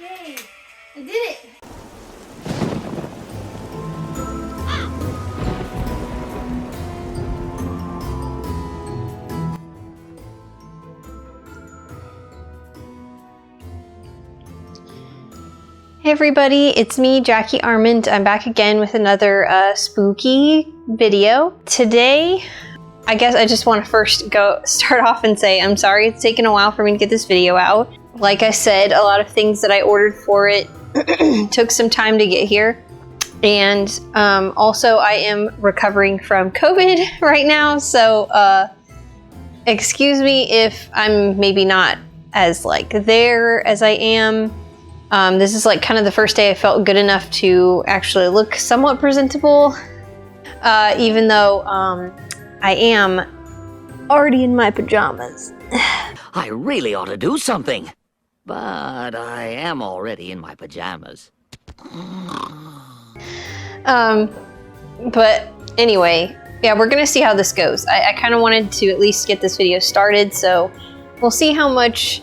Yay! I did it! Hey everybody, it's me, Jackie Armand. I'm back again with another spooky video. Today, I guess I just want to first start off and say I'm sorry it's taken a while for me to get this video out. Like I said, a lot of things that I ordered for it took some time to get here. And also I am recovering from COVID right now, so excuse me if I'm maybe not as there as I am. This is kind of the first day I felt good enough to actually look somewhat presentable, even though I am already in my pajamas. I really ought to do something, but I am already in my pajamas. But anyway, yeah, we're gonna see how this goes. I kind of wanted to at least get this video started, so we'll see how much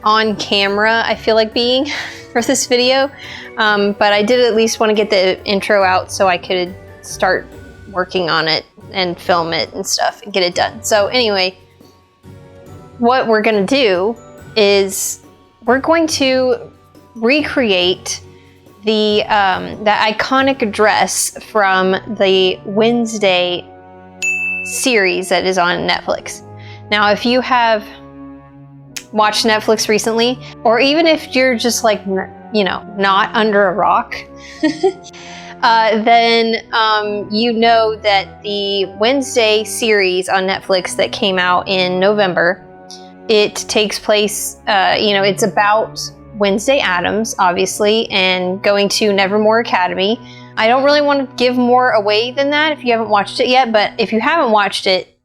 on camera I feel like being for this video, but I did at least want to get the intro out so I could start working on it and film it and stuff and get it done. So anyway, what we're gonna do is we're going to recreate the iconic dress from the Wednesday series that is on Netflix. Now, if you have watched Netflix recently, or even if you're just not under a rock, then you know that the Wednesday series on Netflix that came out in November, it takes place, it's about Wednesday Addams, obviously, and going to Nevermore Academy. I don't really want to give more away than that if you haven't watched it yet, but if you haven't watched it,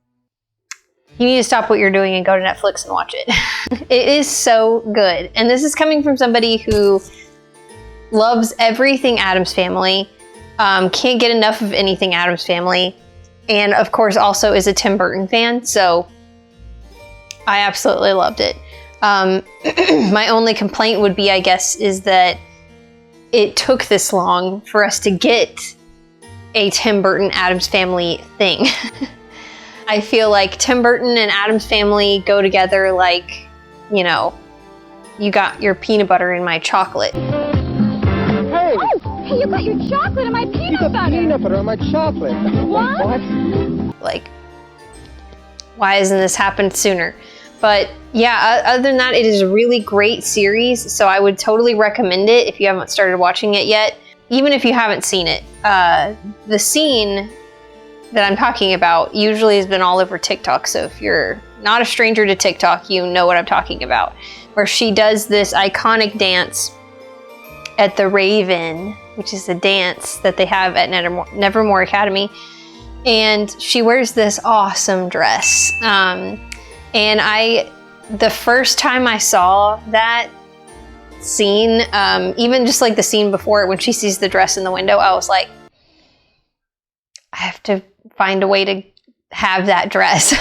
you need to stop what you're doing and go to Netflix and watch it. It is so good. And this is coming from somebody who loves everything Addams Family, can't get enough of anything Addams Family, and of course also is a Tim Burton fan, so I absolutely loved it. My only complaint would be, I guess, is that it took this long for us to get a Tim Burton Addams Family thing. I feel like Tim Burton and Addams Family go together like, you got your peanut butter in my chocolate. Hey! Oh, hey, you got your chocolate in my peanut butter! Peanut butter in my chocolate. What? Why hasn't this happened sooner? But yeah, other than that, it is a really great series, so I would totally recommend it if you haven't started watching it yet, even if you haven't seen it. The scene that I'm talking about usually has been all over TikTok, so if you're not a stranger to TikTok, you know what I'm talking about, where she does this iconic dance at the Raven, which is a dance that they have at Nevermore Academy, and she wears this awesome dress. And the first time I saw that scene, even just the scene before it, when she sees the dress in the window, I was like, I have to find a way to have that dress.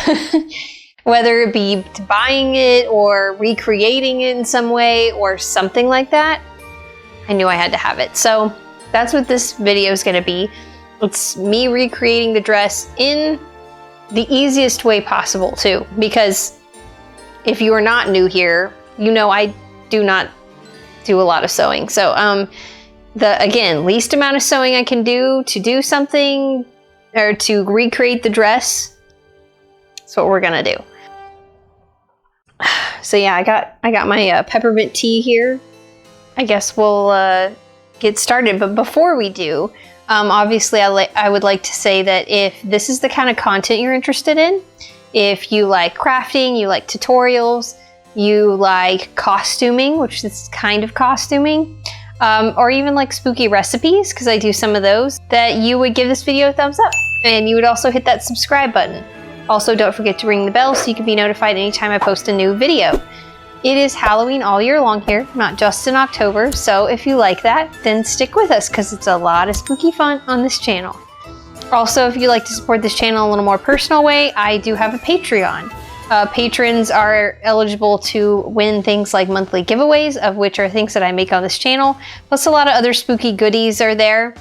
Whether it be buying it or recreating it in some way or something like that, I knew I had to have it. So that's what this video is going to be. It's me recreating the dress in the easiest way possible too, because if you are not new here, I do not do a lot of sewing. So again, least amount of sewing I can do to do something or to recreate the dress, that's what we're gonna do. So yeah, I got my peppermint tea here. I guess we'll get started, but before we do, obviously I would like to say that if this is the kind of content you're interested in, if you like crafting, you like tutorials, you like costuming, which is kind of costuming, or even spooky recipes, because I do some of those, that you would give this video a thumbs up, and you would also hit that subscribe button. Also, don't forget to ring the bell so you can be notified anytime I post a new video. It is Halloween all year long here, not just in October, so if you like that, then stick with us, because it's a lot of spooky fun on this channel. Also, if you'd like to support this channel in a little more personal way, I do have a Patreon. Patrons are eligible to win things like monthly giveaways, of which are things that I make on this channel. Plus a lot of other spooky goodies are there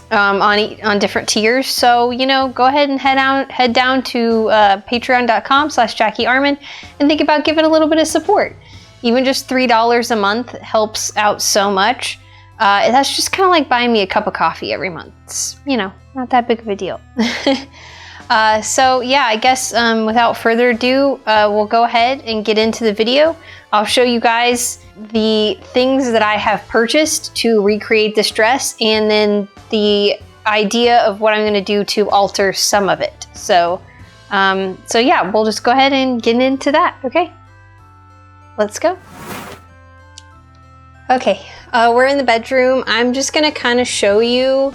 on different tiers. So, you know, go ahead and head down to patreon.com/JackieArmond and think about giving a little bit of support. Even just $3 a month helps out so much. That's just kind of like buying me a cup of coffee every month. It's, you know, not that big of a deal. So yeah, I guess without further ado, we'll go ahead and get into the video. I'll show you guys the things that I have purchased to recreate this dress, and then the idea of what I'm going to do to alter some of it. So yeah, we'll just go ahead and get into that. Okay, let's go. Okay, we're in the bedroom. I'm just going to kind of show you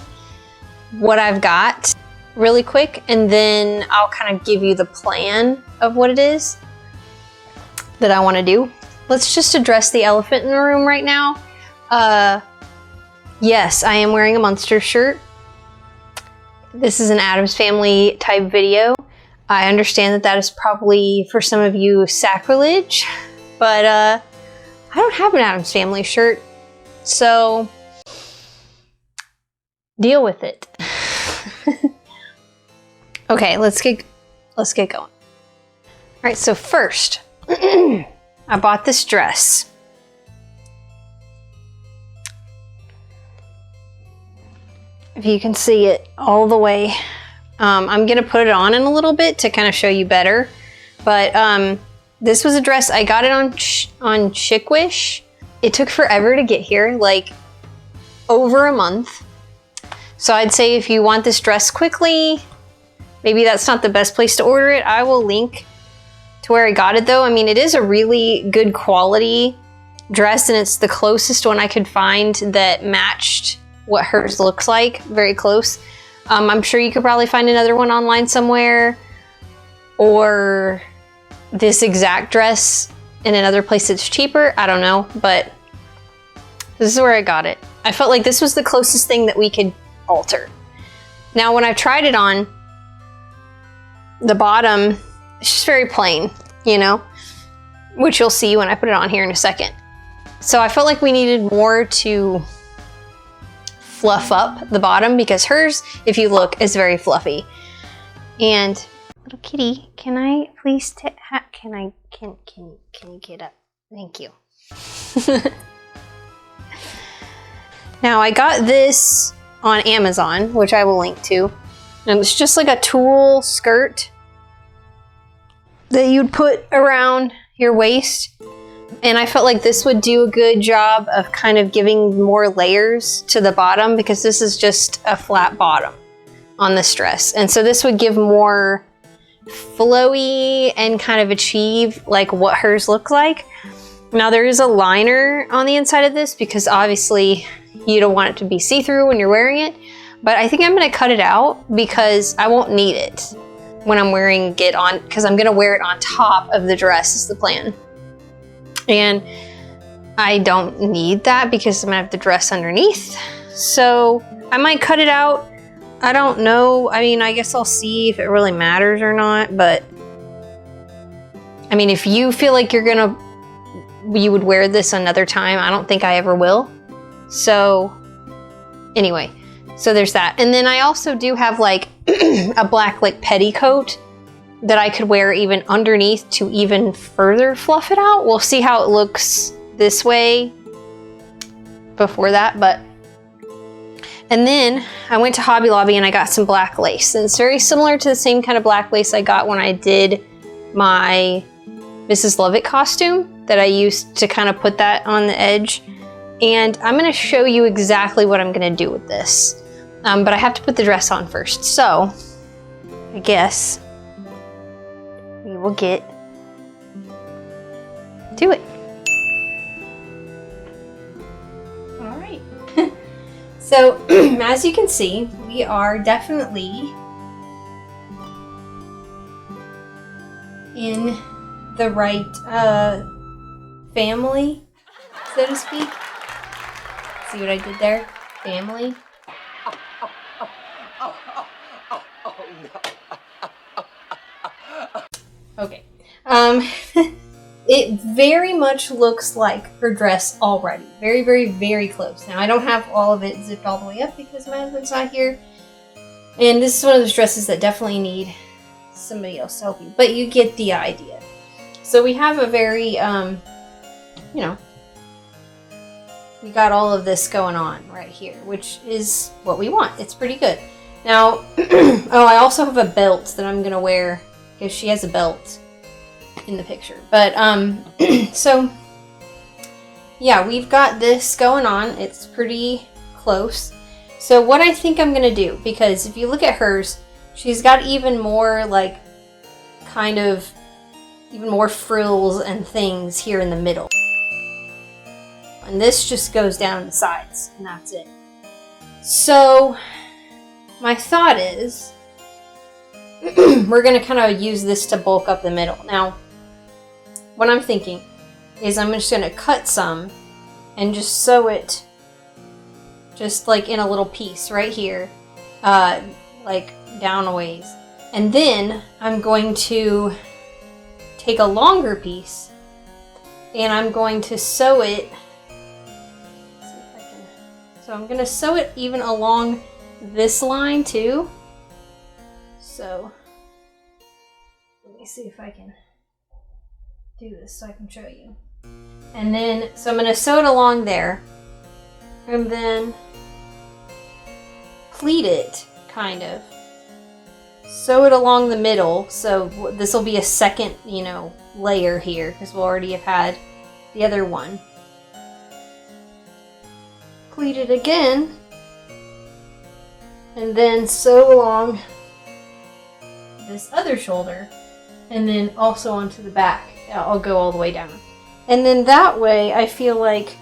what I've got really quick, and then I'll kind of give you the plan of what it is that I want to do. Let's just address the elephant in the room right now. Yes, I am wearing a Munster shirt. This is an Addams Family type video. I understand that that is probably for some of you sacrilege, but I don't have an Addams Family shirt, so deal with it. Okay, let's get going. All right, so first, I bought this dress. If you can see it all the way, I'm gonna put it on in a little bit to kind of show you better. But this was a dress, I got it on Chickwish. It took forever to get here, like over a month. So I'd say if you want this dress quickly, maybe that's not the best place to order it. I will link to where I got it though. I mean, it is a really good quality dress, and it's the closest one I could find that matched what hers looks like, very close. I'm sure you could probably find another one online somewhere, or this exact dress in another place that's cheaper. I don't know, but this is where I got it. I felt like this was the closest thing that we could alter. Now, when I tried it on, the bottom, it's just very plain, you know, which you'll see when I put it on here in a second. So I felt like we needed more to fluff up the bottom, because hers, if you look, is very fluffy. And little kitty, can I please can you get up? Thank you. Now I got this on Amazon, which I will link to. And it's just like a tulle skirt that you'd put around your waist. And I felt like this would do a good job of kind of giving more layers to the bottom, because this is just a flat bottom on this dress. And so this would give more flowy and kind of achieve like what hers look like. Now there is a liner on the inside of this, because obviously you don't want it to be see-through when you're wearing it. But I think I'm gonna cut it out because I won't need it when I'm wearing it on, because I'm gonna wear it on top of the dress is the plan. And I don't need that because I'm gonna have the dress underneath. So I might cut it out. I don't know. I mean, I guess I'll see if it really matters or not, but I mean, if you feel like you would wear this another time, I don't think I ever will. So anyway, so there's that. And then I also do have like a black like petticoat that I could wear even underneath to even further fluff it out. We'll see how it looks this way before that, but. And then I went to Hobby Lobby and I got some black lace. And it's very similar to the same kind of black lace I got when I did my Mrs. Lovett costume that I used to kind of put that on the edge. And I'm gonna show you exactly what I'm gonna do with this. But I have to put the dress on first. So I guess we will get to it. All right. So as you can see, we are definitely in the right family, so to speak. See what I did there? Family. Okay. Um, it very much looks like her dress already. Very, very, very close. Now, I don't have all of it zipped all the way up because my husband's not here. And this is one of those dresses that definitely need somebody else to help you. But you get the idea. So we have a very, you know, we got all of this going on right here, which is what we want. It's pretty good. Now, oh, I also have a belt that I'm going to wear because she has a belt in the picture. But, so, yeah, we've got this going on. It's pretty close. So what I think I'm going to do, because if you look at hers, she's got even more, like, kind of, even more frills and things here in the middle. And this just goes down the sides, and that's it. So, my thought is, we're going to kind of use this to bulk up the middle. Now, what I'm thinking is I'm just going to cut some and just sew it just like in a little piece right here, like down a ways. And then I'm going to take a longer piece and I'm going to sew it. Let's see if I can. So I'm going to sew it even along this line too. So let me see if I can do this so I can show you. And then, so I'm going to sew it along there and then pleat it, kind of. Sew it along the middle, so this will be a second, you know, layer here, because we'll already have had the other one. Pleat it again, and then sew along this other shoulder, and then also onto the back. I'll go all the way down. And then that way, I feel like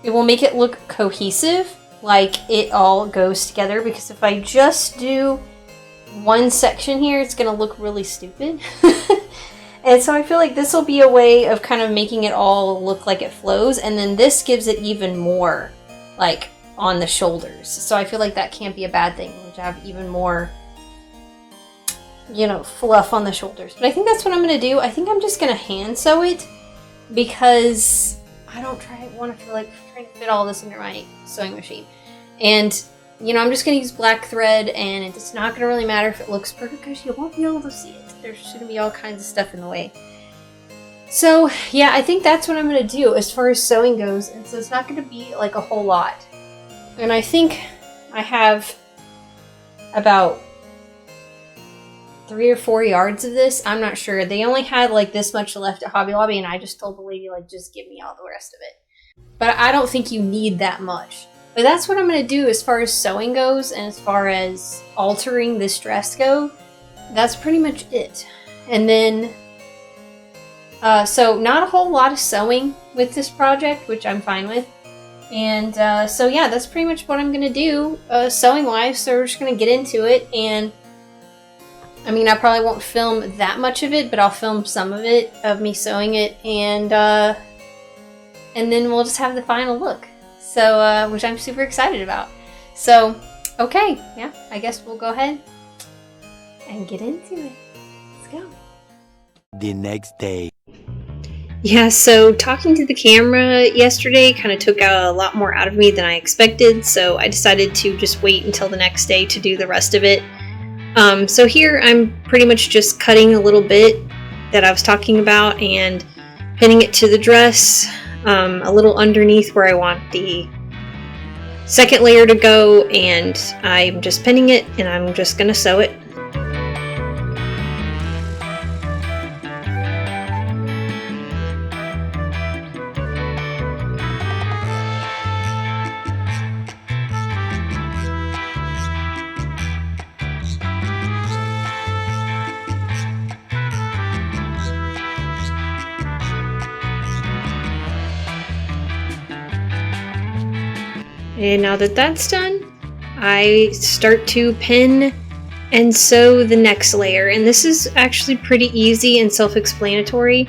it will make it look cohesive, like it all goes together, because if I just do one section here, it's going to look really stupid. And so I feel like this will be a way of kind of making it all look like it flows, and then this gives it even more, like, on the shoulders. So I feel like that can't be a bad thing, to have even more, you know, fluff on the shoulders. But I think that's what I'm going to do. I think I'm just going to hand sew it, because I don't want to feel like trying to fit all this under my sewing machine. And, you know, I'm just going to use black thread, and it's not going to really matter if it looks perfect, because you won't be able to see it. There's going to be all kinds of stuff in the way. So, yeah, I think that's what I'm going to do as far as sewing goes. And so it's not going to be, like, a whole lot. And I think I have about 3 or 4 yards of this. I'm not sure. They only had, like, this much left at Hobby Lobby, and I just told the lady, like, just give me all the rest of it. But I don't think you need that much. But that's what I'm going to do as far as sewing goes, and as far as altering this dress go. That's pretty much it. And then, so not a whole lot of sewing with this project, which I'm fine with. And so yeah, that's pretty much what I'm going to do sewing wise. So we're just going to get into it. And I mean, I probably won't film that much of it, but I'll film some of it, of me sewing it. And then we'll just have the final look. So, which I'm super excited about. So, okay, yeah, I guess we'll go ahead and get into it. Let's go. The next day. Yeah, so talking to the camera yesterday kind of took a lot more out of me than I expected, so I decided to just wait until the next day to do the rest of it. So here I'm pretty much just cutting a little bit that I was talking about and pinning it to the dress, a little underneath where I want the second layer to go, and I'm just pinning it and I'm just gonna sew it. And now that that's done, I start to pin and sew the next layer. And this is actually pretty easy and self-explanatory.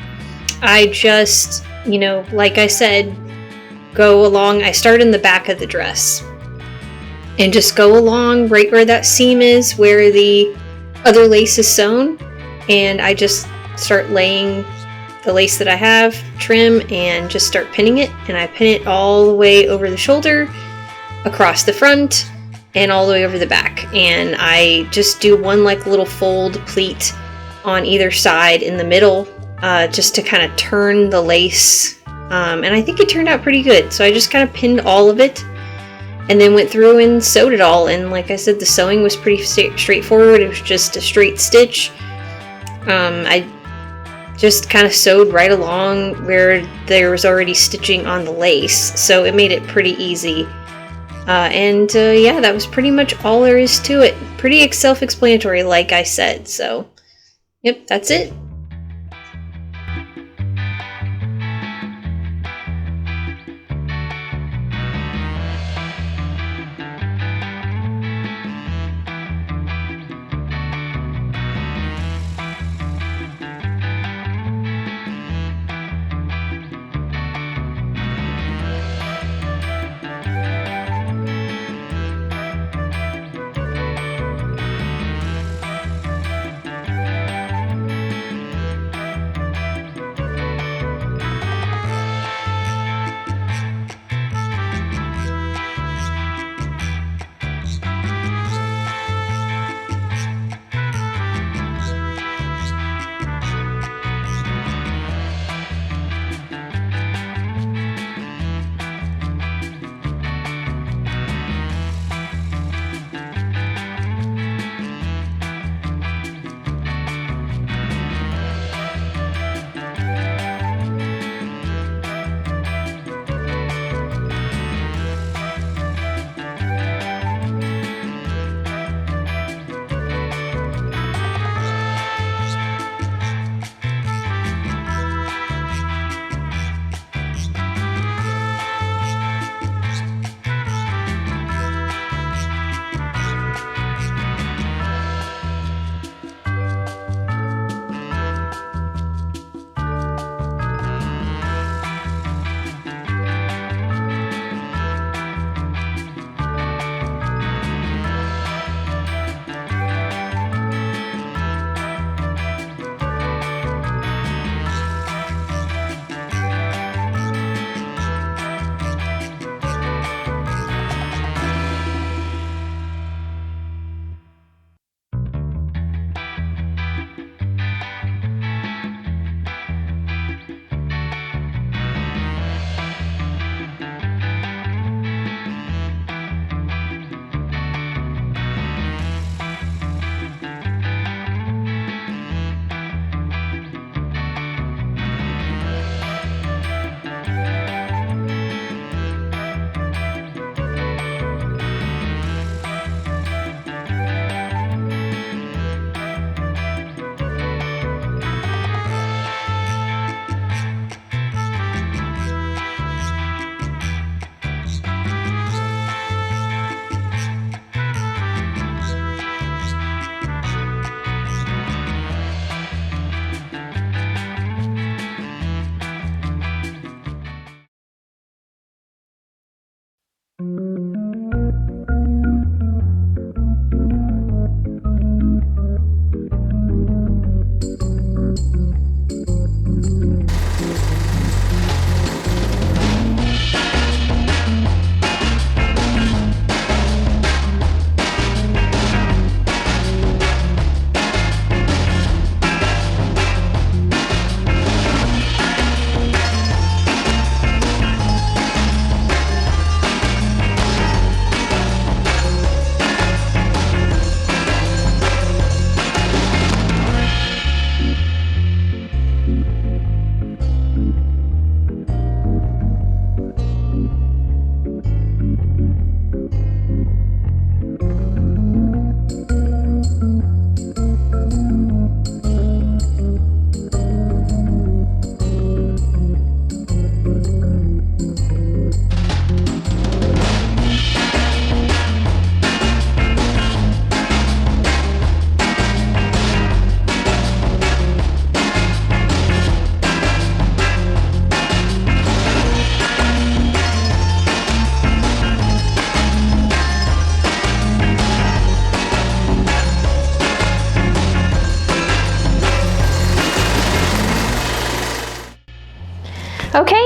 I just, you know, like I said, go along. I start in the back of the dress and just go along right where that seam is, where the other lace is sewn. And I just start laying the lace that I have, trim, and just start pinning it. And I pin it all the way over the shoulder, across the front, and all the way over the back. And I just do one like little fold pleat on either side in the middle, just to kind of turn the lace. And I think it turned out pretty good. So I just kind of pinned all of it and then went through and sewed it all. And like I said, the sewing was pretty straightforward. It was just a straight stitch. I just kind of sewed right along where there was already stitching on the lace, so it made it pretty easy. Yeah, that was pretty much all there is to it. Pretty self-explanatory, like I said, so yep, that's it.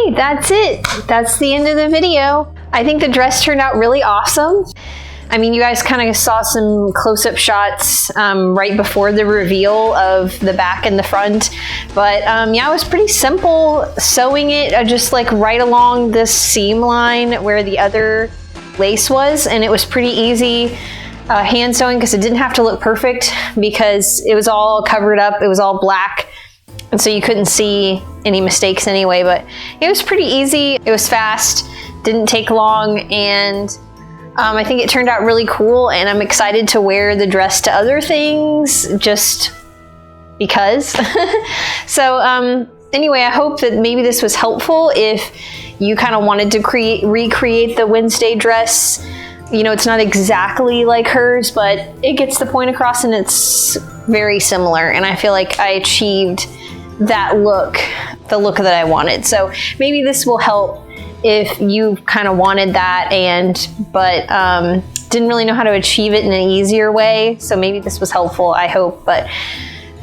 Okay, that's it. That's the end of the video. I think the dress turned out really awesome. I mean, you guys kind of saw some close-up shots right before the reveal of the back and the front. But yeah, it was pretty simple sewing it just like right along this seam line where the other lace was. And it was pretty easy hand sewing because it didn't have to look perfect because it was all covered up. It was all black. And so you couldn't see any mistakes anyway, but it was pretty easy. It was fast, didn't take long, and I think it turned out really cool, and I'm excited to wear the dress to other things just because. So anyway, I hope that maybe this was helpful if you kind of wanted to recreate the Wednesday dress. You know, it's not exactly like hers, but it gets the point across and it's very similar, and I feel like I achieved that look, the look that I wanted. So maybe this will help if you kind of wanted that but didn't really know how to achieve it in an easier way. So maybe this was helpful, I hope. But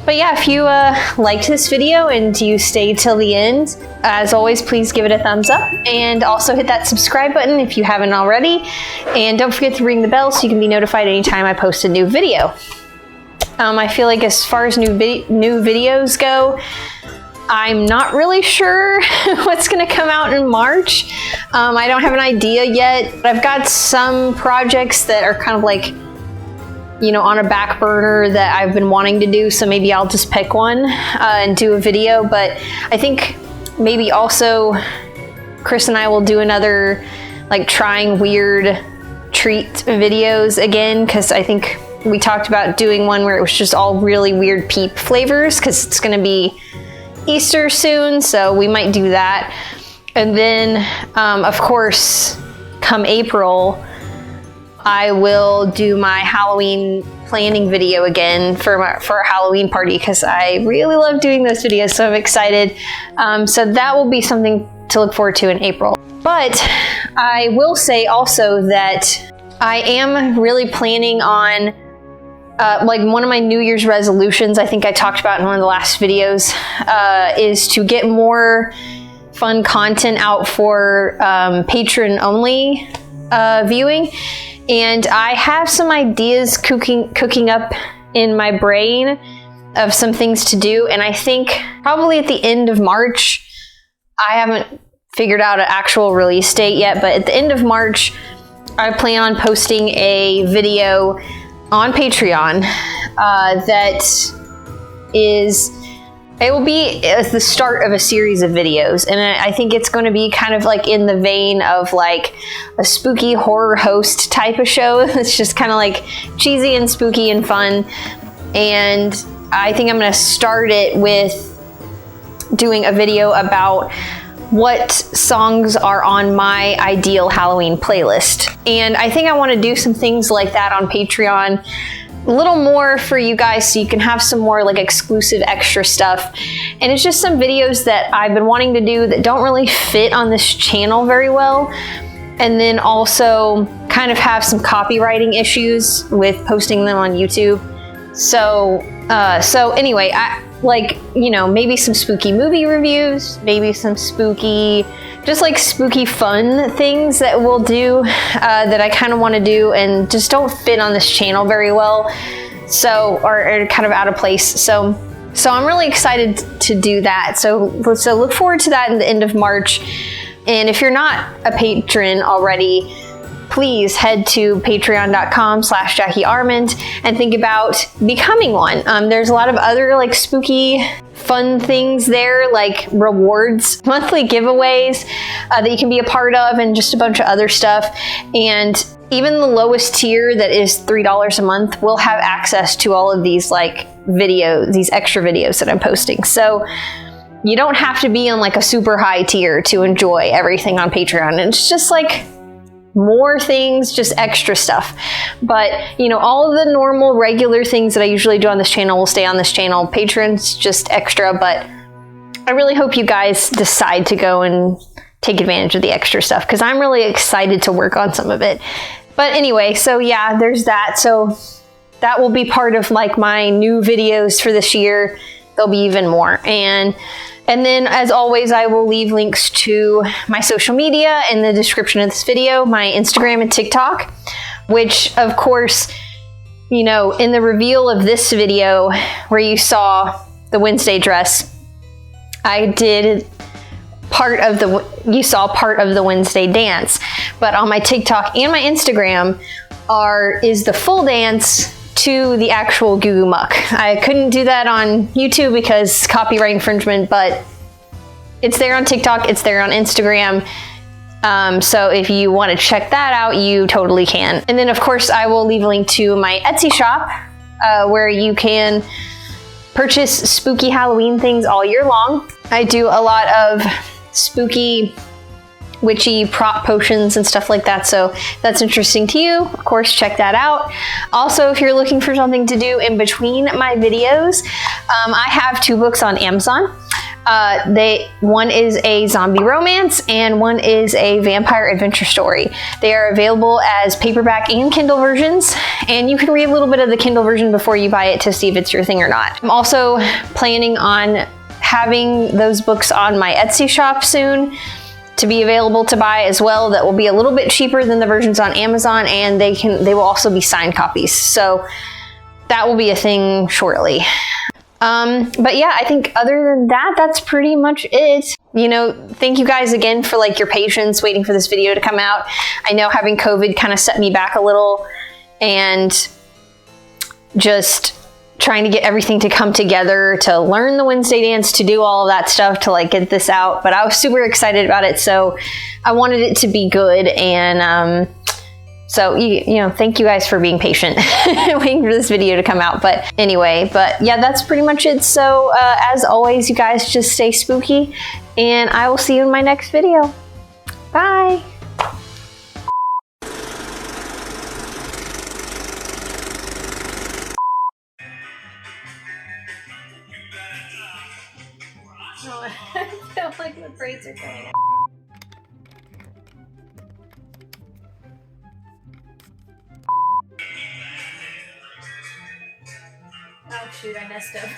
yeah, if you liked this video and you stayed till the end, as always, please give it a thumbs up and also hit that subscribe button if you haven't already. And don't forget to ring the bell so you can be notified anytime I post a new video. I feel like as far as new videos go, I'm not really sure what's going to come out in March. I don't have an idea yet, but I've got some projects that are kind of like, you know, on a back burner that I've been wanting to do. So maybe I'll just pick one and do a video. But I think maybe also Chris and I will do another like trying weird treat videos again, because I think we talked about doing one where it was just all really weird Peep flavors, because it's going to be Easter soon, so we might do that. And then of course come April I will do my Halloween planning video again for our Halloween party, because I really love doing those videos, so I'm excited. So that will be something to look forward to in April. But I will say also that I am really planning on like one of my New Year's resolutions, I think I talked about in one of the last videos, is to get more fun content out for patron only viewing. And I have some ideas cooking up in my brain of some things to do. And I think probably at the end of March, I haven't figured out an actual release date yet, but at the end of March, I plan on posting a video on Patreon it will be the start of a series of videos, and I think it's going to be kind of like in the vein of like a spooky horror host type of show. It's just kind of like cheesy and spooky and fun, and I think I'm going to start it with doing a video about what songs are on my ideal Halloween playlist. And I think I want to do some things like that on Patreon, a little more for you guys so you can have some more like exclusive extra stuff. And it's just some videos that I've been wanting to do that don't really fit on this channel very well. And then also kind of have some copywriting issues with posting them on YouTube. So anyway, maybe some spooky movie reviews, maybe some spooky, just like spooky fun things that we'll do that I kind of want to do and just don't fit on this channel very well. So, or kind of out of place. So I'm really excited to do that. So look forward to that in the end of March. And if you're not a patron already, please head to patreon.com/JackieArmond and think about becoming one. There's a lot of other like spooky fun things there, like rewards, monthly giveaways that you can be a part of, and just a bunch of other stuff. And even the lowest tier that is $3 a month will have access to all of these like videos, these extra videos that I'm posting. So you don't have to be on like a super high tier to enjoy everything on Patreon. And it's just like more things, just extra stuff. But all of the normal regular things that I usually do on this channel will stay on this channel. Patreon's just extra, but I really hope you guys decide to go and take advantage of the extra stuff, because I'm really excited to work on some of it. But anyway, so yeah, there's that. So that will be part of like my new videos for this year. There'll be even more. And And then, as always, I will leave links to my social media in the description of this video, my Instagram and TikTok, which, of course, you know, in the reveal of this video where you saw the Wednesday dress, I did you saw part of the Wednesday dance. But on my TikTok and my Instagram is the full dance to the actual Goo Goo Muck. I couldn't do that on YouTube because copyright infringement, but it's there on TikTok, it's there on Instagram. So if you want to check that out, you totally can. And then of course I will leave a link to my Etsy shop where you can purchase spooky Halloween things all year long. I do a lot of spooky witchy prop potions and stuff like that, so if that's interesting to you, of course, check that out. Also, if you're looking for something to do in between my videos, I have 2 books on Amazon. One is a zombie romance and one is a vampire adventure story. They are available as paperback and Kindle versions, and you can read a little bit of the Kindle version before you buy it to see if it's your thing or not. I'm also planning on having those books on my Etsy shop soon to be available to buy as well. That will be a little bit cheaper than the versions on Amazon, and they will also be signed copies. So that will be a thing shortly. But yeah, I think other than that, that's pretty much it. You know, thank you guys again for like your patience waiting for this video to come out. I know having COVID kind of set me back a little, and just trying to get everything to come together, to learn the Wednesday dance, to do all of that stuff, to like get this out. But I was super excited about it, so I wanted it to be good. And so, you know, thank you guys for being patient waiting for this video to come out. But anyway, yeah, that's pretty much it. So as always, you guys just stay spooky, and I will see you in my next video. Bye. I feel like the braids are going out. Oh shoot, I messed up.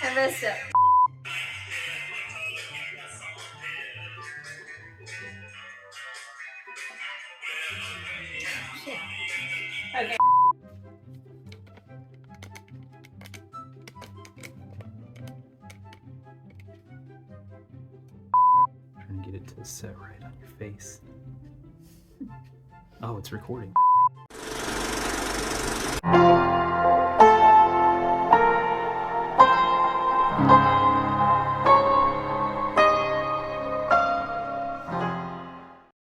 I messed up. Shit. Okay. Trying to get it to set right on your face. Oh, it's recording.